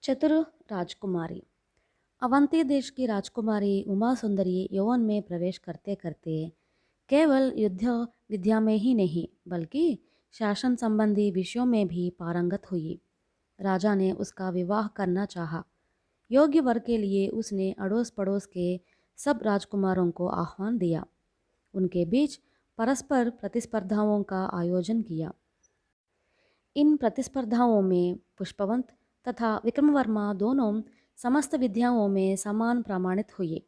चतुर राजकुमारी। अवंती देश की राजकुमारी उमा सुंदरी यौवन में प्रवेश करते करते केवल युद्ध विद्या में ही नहीं बल्कि शासन संबंधी विषयों में भी पारंगत हुई। राजा ने उसका विवाह करना चाहा। योग्य वर के लिए उसने अड़ोस पड़ोस के सब राजकुमारों को आह्वान दिया। उनके बीच परस्पर प्रतिस्पर्धाओं का आयोजन किया। इन प्रतिस्पर्धाओं में पुष्पवंत तथा विक्रमवर्मा दोनों समस्त विद्याओं में समान प्रमाणित हुए।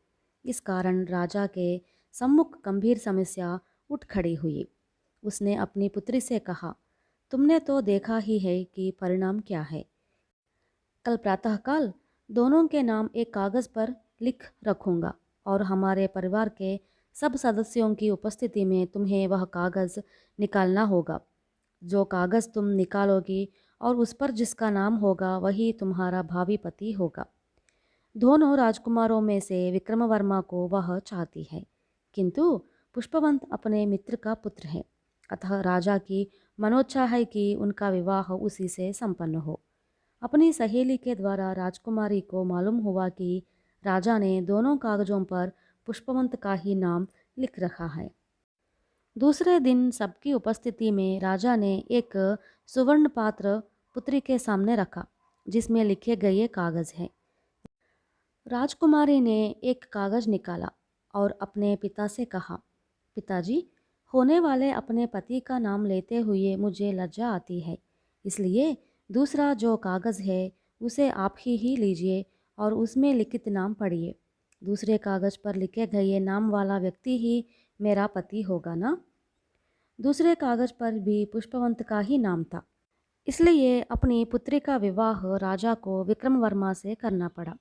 इस कारण राजा के सम्मुख गंभीर समस्या उठ खड़ी हुई। उसने अपनी पुत्री से कहा, तुमने तो देखा ही है कि परिणाम क्या है। कल प्रातःकाल दोनों के नाम एक कागज़ पर लिख रखूँगा और हमारे परिवार के सब सदस्यों की उपस्थिति में तुम्हें वह कागज़ निकालना होगा। जो कागज़ तुम निकालोगी और उस पर जिसका नाम होगा वही तुम्हारा भावी पति होगा। दोनों राजकुमारों में से विक्रमवर्मा को वह चाहती है, किंतु पुष्पवंत अपने मित्र का पुत्र है। अतः राजा की मनोच्छा है कि उनका विवाह उसी से संपन्न हो। अपनी सहेली के द्वारा राजकुमारी को मालूम हुआ कि राजा ने दोनों कागजों पर पुष्पवंत का ही नाम लिख रखा है। दूसरे दिन सबकी उपस्थिति में राजा ने एक सुवर्ण पात्र पुत्री के सामने रखा जिसमें लिखे गए कागज हैं। राजकुमारी ने एक कागज निकाला और अपने पिता से कहा, पिताजी, होने वाले अपने पति का नाम लेते हुए मुझे लज्जा आती है, इसलिए दूसरा जो कागज़ है उसे आप ही लीजिए और उसमें लिखित नाम पढ़िए। दूसरे कागज़ पर लिखे गए नाम वाला व्यक्ति ही मेरा पति होगा ना। दूसरे कागज़ पर भी पुष्पवंत का ही नाम था, इसलिए अपनी पुत्री का विवाह राजा को विक्रमवर्मा से करना पड़ा।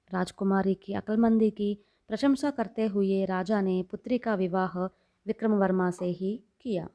राजकुमारी की अक्लमंदी की प्रशंसा करते हुए राजा ने पुत्री का विवाह विक्रमवर्मा से ही किया।